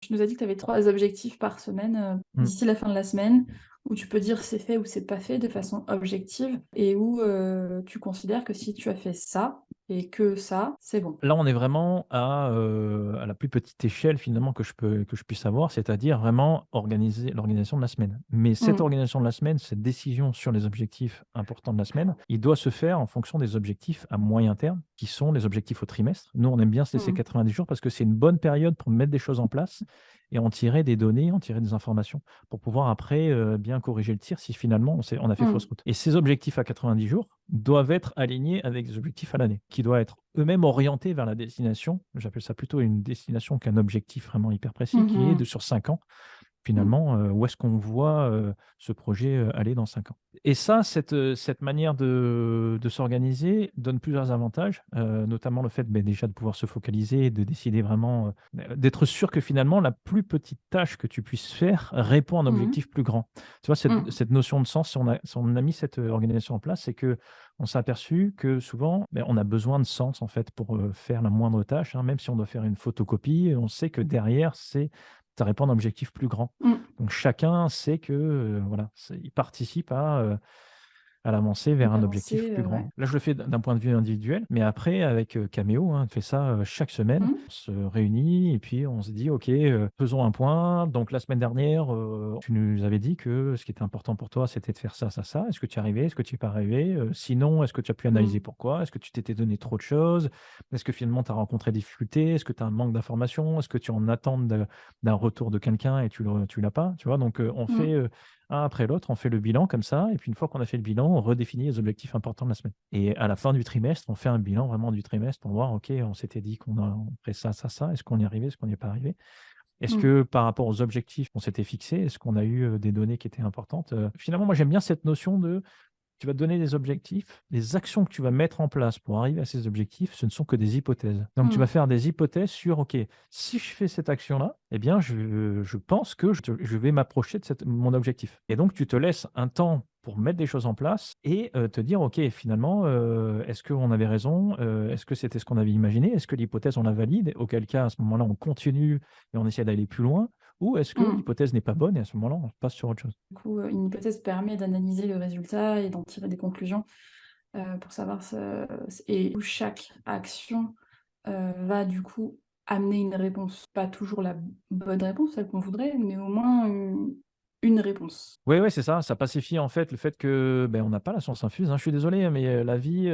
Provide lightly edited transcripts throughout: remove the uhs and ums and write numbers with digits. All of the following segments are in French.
Tu nous as dit que tu avais 3 objectifs par semaine, Mmh. d'ici la fin de la semaine, où tu peux dire c'est fait ou c'est pas fait de façon objective et où, tu considères que si tu as fait ça et que ça, c'est bon. Là, on est vraiment à la plus petite échelle finalement que je puisse avoir, c'est-à-dire vraiment organiser l'organisation de la semaine. Mais cette Mmh. organisation de la semaine, cette décision sur les objectifs importants de la semaine, il doit se faire en fonction des objectifs à moyen terme, qui sont les objectifs au trimestre. Nous, on aime bien se laisser Mmh. 90 jours parce que c'est une bonne période pour mettre des choses en place et en tirer des données, en tirer des informations pour pouvoir après, bien corriger le tir si finalement on a fait fausse Mmh. route. Et ces objectifs à 90 jours doivent être alignés avec des objectifs à l'année, qui doivent être eux-mêmes orientés vers la destination. J'appelle ça plutôt une destination qu'un objectif vraiment hyper précis, Mmh qui est de mh. sur 5 ans. Mmh. Finalement, où est-ce qu'on voit, ce projet, aller dans 5 ans? Et ça, cette manière de s'organiser donne plusieurs avantages, notamment le fait, beh, déjà de pouvoir se focaliser, de décider vraiment, d'être sûr que finalement la plus petite tâche que tu puisses faire répond à un Mmh mh. objectif plus grand. Tu vois, Mmh. cette notion de sens, si on a mis cette, organisation en place, c'est que on s'est aperçu que souvent, beh, on a besoin de sens en fait pour, faire la moindre tâche, hein. Même si on doit faire une photocopie, on sait que derrière ça répond à un objectif plus grand. Mmh. Donc chacun sait que, voilà, il participe à l'avancée vers un objectif D'avancer, plus ouais. grand. Là, je le fais d'un point de vue individuel, mais après avec, Cameo, hein, on fait ça, chaque semaine. Mmh. On se réunit et puis on se dit: «OK, faisons un point. Donc la semaine dernière, tu nous avais dit que ce qui était important pour toi, c'était de faire ça, ça, ça. Est-ce que tu y es arrivé? Est-ce que tu y es pas arrivé? Sinon, est-ce que tu as pu analyser Mmh. pourquoi? Est-ce que tu t'étais donné trop de choses? Est-ce que finalement tu as rencontré des difficultés? Est-ce que tu as un manque d'informations? Est-ce que tu es en attente d'un retour de quelqu'un et tu l'as pas?» Tu vois? Donc, on Mmh. fait, un après l'autre, on fait le bilan comme ça et puis une fois qu'on a fait le bilan, on redéfinit les objectifs importants de la semaine et à la fin du trimestre, on fait un bilan vraiment du trimestre pour voir: «OK, on s'était dit on ferait ça, ça, ça. Est-ce qu'on y est arrivé? Est-ce qu'on n'y est pas arrivé? Est-ce Mmh. que par rapport aux objectifs qu'on s'était fixés, est-ce qu'on a eu, des données qui étaient importantes?» Finalement, moi, j'aime bien cette notion de tu vas te donner des objectifs, les actions que tu vas mettre en place pour arriver à ces objectifs, ce ne sont que des hypothèses. Donc tu vas Mmh. faire des hypothèses sur: «OK, si je fais cette action-là, eh bien je pense que je vais m'approcher de mon objectif» et donc tu te laisses un temps pour mettre des choses en place et te dire: «OK, finalement, est-ce qu'on avait raison? Est-ce que c'était ce qu'on avait imaginé? Est-ce que l'hypothèse, on la valide? Auquel cas, à ce moment-là, on continue et on essaie d'aller plus loin ou est-ce que Mmh. l'hypothèse n'est pas bonne et à ce moment-là, on passe sur autre chose?» Du coup, une hypothèse permet d'analyser le résultat et d'en tirer des conclusions, pour savoir ce et où chaque action, va du coup amener une réponse. Pas toujours la bonne réponse, celle qu'on voudrait, mais au moins une réponse. Oui, ouais, c'est ça. Ça pacifie, en fait, le fait que, ben, on n'a pas la science infuse, hein. Je suis désolé, hein, mais la vie,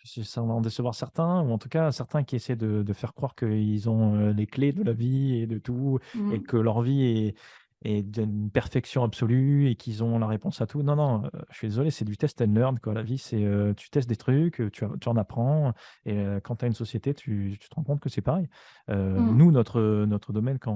ça va en décevoir certains ou en tout cas certains qui essaient de faire croire qu'ils ont, les clés de la vie et de tout et Mmh. que leur vie est d'une perfection absolue et qu'ils ont la réponse à tout. Non, non, je suis désolé, c'est du test and learn, quoi. La vie, c'est, tu testes des trucs, tu en apprends et quand tu as une société, tu te rends compte que c'est pareil. Mmh. Nous, notre domaine quand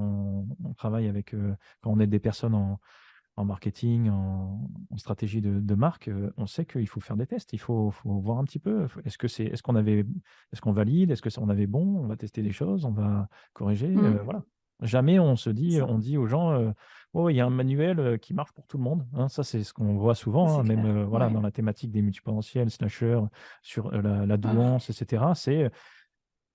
on travaille avec, quand on aide des personnes en marketing, en stratégie de marque, on sait qu'il faut faire des tests. Il faut voir un petit peu, est-ce qu'on valide? Est-ce que ça on avait bon? On va tester des choses, on va corriger, Mmh. voilà. Jamais C'est ça. on dit aux gens, «Oh, il y a un manuel, qui marche pour tout le monde», hein. Ça, c'est ce qu'on voit Ça, souvent, c'est hein, même, clair. voilà, Ouais. dans la thématique des multipotentiels, slasheurs, sur, la Ah. douance et cetera. C'est,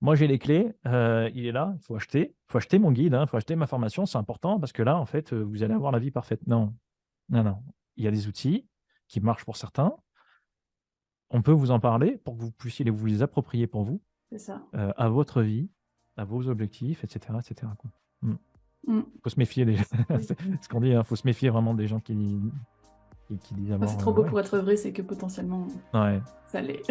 moi, j'ai les clés, il est là, il faut acheter mon guide, hein, il faut acheter ma formation, c'est important parce que là, en fait, vous allez avoir la vie parfaite. Non, non, non. Il y a des outils qui marchent pour certains. On peut vous en parler pour que vous puissiez vous les approprier pour vous, C'est ça. à votre vie, à vos objectifs et cetera, quoi. Mmh. Mmh. Faut se méfier des Oui. c'est ce qu'on dit, hein, faut se méfier vraiment des gens qui disent Quand c'est d'abord, trop beau ouais, pour être vrai, c'est que potentiellement ouais. ça l'est.